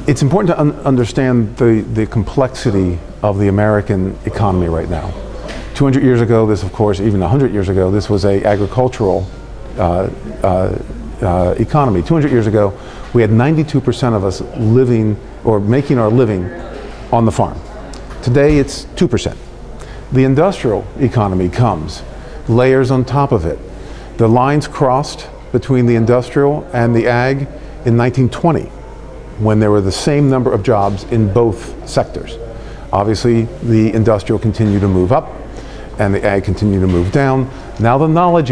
It's important to understand the complexity of the American economy right now. 200 years ago, this of course, even 100 years ago, this was an agricultural economy. 200 years ago, we had 92% of us living or making our living on the farm. Today, it's 2%. The industrial economy comes, layers on top of it. The lines crossed between the industrial and the ag in 1920, when there were the same number of jobs in both sectors. Obviously, the industrial continued to move up, and the ag continued to move down. Now the knowledge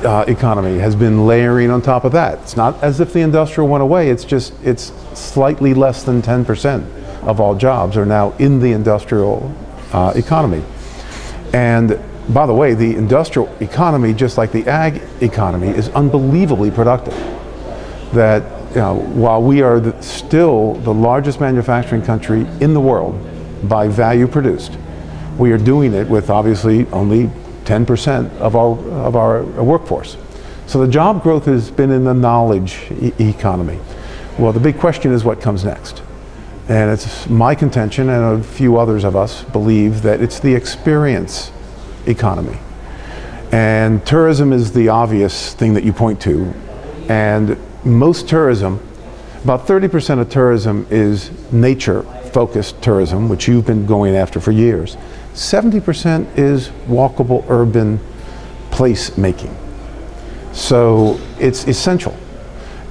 economy has been layering on top of that. It's not as if the industrial went away, it's slightly less than 10% of all jobs are now in the industrial economy. And by the way, the industrial economy, just like the ag economy, is unbelievably productive. That while we are still the largest manufacturing country in the world by value produced, we are doing it with obviously only 10% of our workforce. So the job growth has been in the knowledge economy. Well, the big question is what comes next. And it's my contention, and a few others of us believe, that it's the experience economy. And tourism is the obvious thing that you point to. And most tourism, about 30% of tourism is nature-focused tourism, which you've been going after for years. 70% is walkable urban placemaking. So it's essential.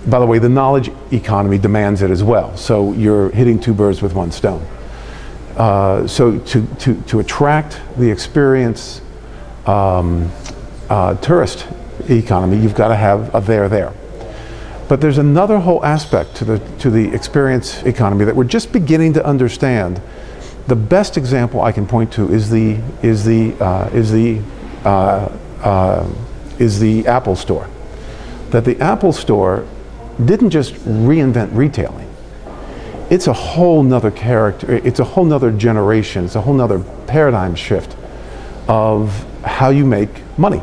By the way, the knowledge economy demands it as well. So you're hitting two birds with one stone. So to attract the experience tourist economy, you've got to have a there. But there's another whole aspect to the experience economy that we're just beginning to understand. The best example I can point to is the Apple Store. That the Apple Store didn't just reinvent retailing. It's a whole nother character. It's a whole nother generation. It's a whole nother paradigm shift of how you make money.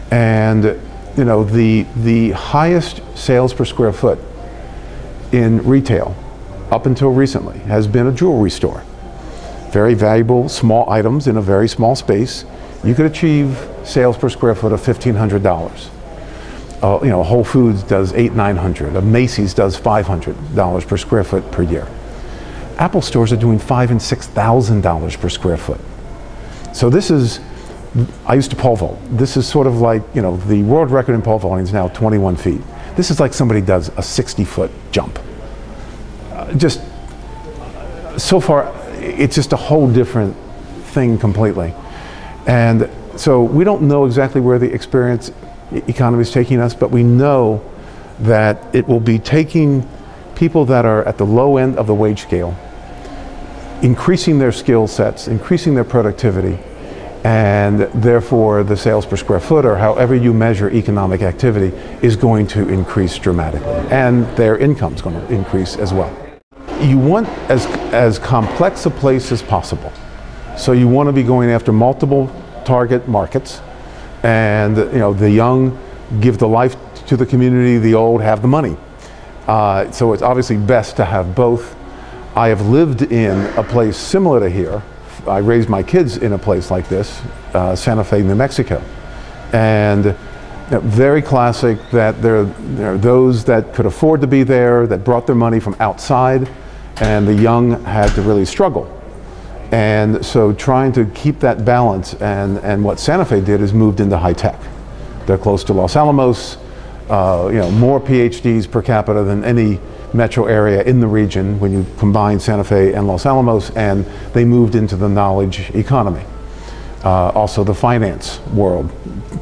And you know, the highest sales per square foot in retail up until recently has been a jewelry store. Very valuable small items in a very small space. You could achieve sales per square foot of $1,500. You know, Whole Foods does $800–900. A Macy's does $500 per square foot per year. Apple stores are doing $5,000 and $6,000 per square foot. So this is, I used to pole vault. This is sort of like, you know, the world record in pole vaulting is now 21 feet. This is like somebody does a 60-foot jump. Just so far, it's just a whole different thing completely. And so we don't know exactly where the experience economy is taking us, but we know that it will be taking people that are at the low end of the wage scale, increasing their skill sets, increasing their productivity, and therefore the sales per square foot, or however you measure economic activity, is going to increase dramatically, and their income is going to increase as well. You want as complex a place as possible. So you want to be going after multiple target markets, and you know, the young give the life to the community, the old have the money. So it's obviously best to have both. I have lived in a place similar to here. I raised my kids in a place like this, Santa Fe, New Mexico. And you know, very classic, that there are those that could afford to be there, that brought their money from outside, and the young had to really struggle. And so trying to keep that balance, and what Santa Fe did is moved into high tech. They're close to Los Alamos, you know, more PhDs per capita than any metro area in the region when you combine Santa Fe and Los Alamos, and they moved into the knowledge economy. Also the finance world,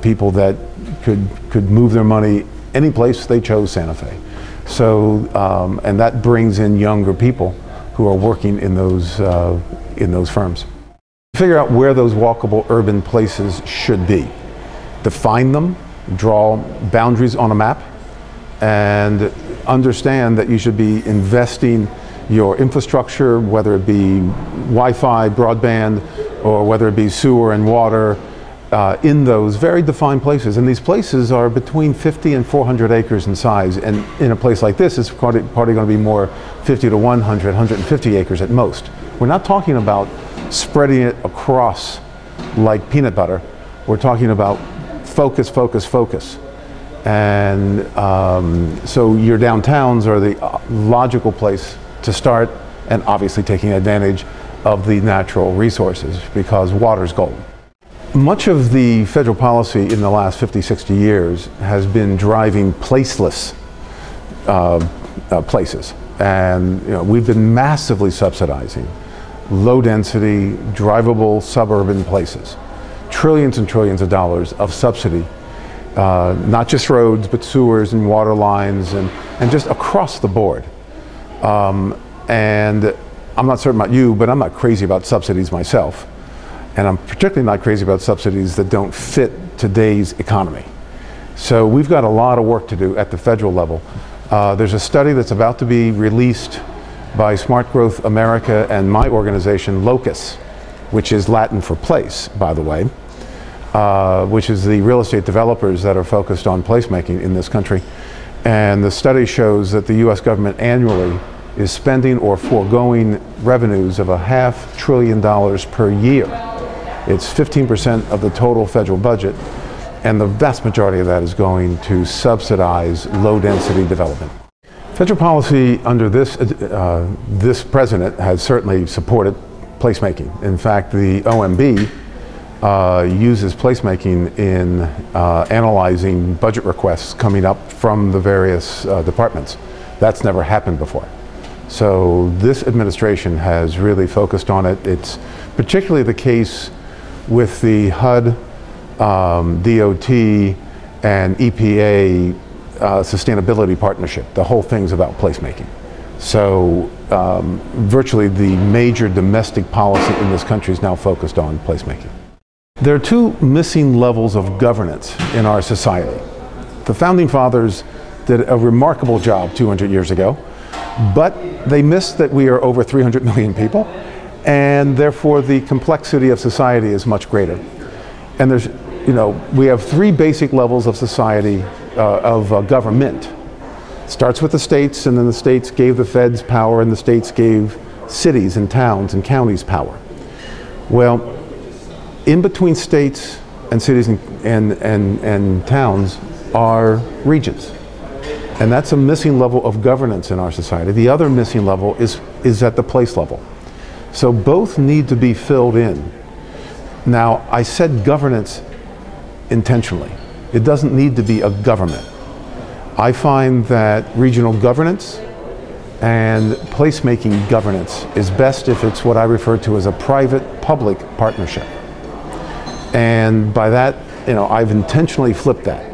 people that could move their money any place, they chose Santa Fe. So, and that brings in younger people who are working in those firms. Figure out where those walkable urban places should be. Define them, draw boundaries on a map, and understand that you should be investing your infrastructure, whether it be Wi-Fi, broadband, or whether it be sewer and water, in those very defined places. And these places are between 50 and 400 acres in size. And in a place like this, it's probably going to be more 50 to 100, 150 acres at most. We're not talking about spreading it across like peanut butter. We're talking about focus, focus, focus. And so your downtowns are the logical place to start, and obviously taking advantage of the natural resources, because water's gold. Much of the federal policy in the last 50, 60 years has been driving placeless places. And we've been massively subsidizing low density, drivable suburban places. Trillions and trillions of dollars of subsidy, not just roads, but sewers and water lines, and just across the board. And I'm not certain about you, but I'm not crazy about subsidies myself. And I'm particularly not crazy about subsidies that don't fit today's economy. So we've got a lot of work to do at the federal level. There's a study that's about to be released by Smart Growth America and my organization, Locus, which is Latin for place, by the way, which is the real estate developers that are focused on placemaking in this country. And the study shows that the US government annually is spending or foregoing revenues of $500 billion per year. It's 15% of the total federal budget, and the vast majority of that is going to subsidize low-density development. Federal policy under this president has certainly supported placemaking. In fact, the OMB uses placemaking in analyzing budget requests coming up from the various departments. That's never happened before. So this administration has really focused on it. It's particularly the case with the HUD, DOT, and EPA sustainability partnership. The whole thing's about placemaking. So virtually the major domestic policy in this country is now focused on placemaking. There are two missing levels of governance in our society. The Founding Fathers did a remarkable job 200 years ago, but they missed that we are over 300 million people, and therefore the complexity of society is much greater. And there's, we have three basic levels of society, of government. It starts with the states, and then the states gave the feds power, and the states gave cities and towns and counties power. Well, in between states and cities and towns are regions. And that's a missing level of governance in our society. The other missing level is at the place level. So both need to be filled in. Now, I said governance intentionally. It doesn't need to be a government. I find that regional governance and placemaking governance is best if it's what I refer to as a private-public partnership. And by that, I've intentionally flipped that.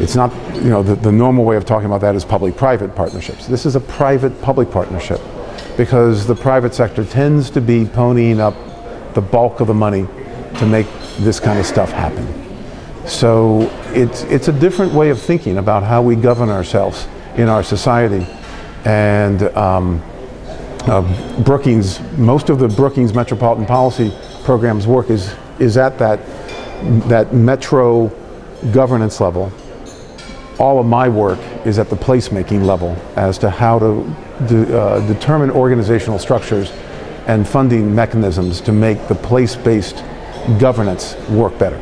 It's not, the normal way of talking about that is public-private partnerships. This is a private-public partnership because the private sector tends to be ponying up the bulk of the money to make this kind of stuff happen. So it's a different way of thinking about how we govern ourselves in our society. And Brookings, most of the Brookings Metropolitan Policy Program's work is at that metro governance level. All of my work is at the placemaking level as to how to determine organizational structures and funding mechanisms to make the place-based governance work better.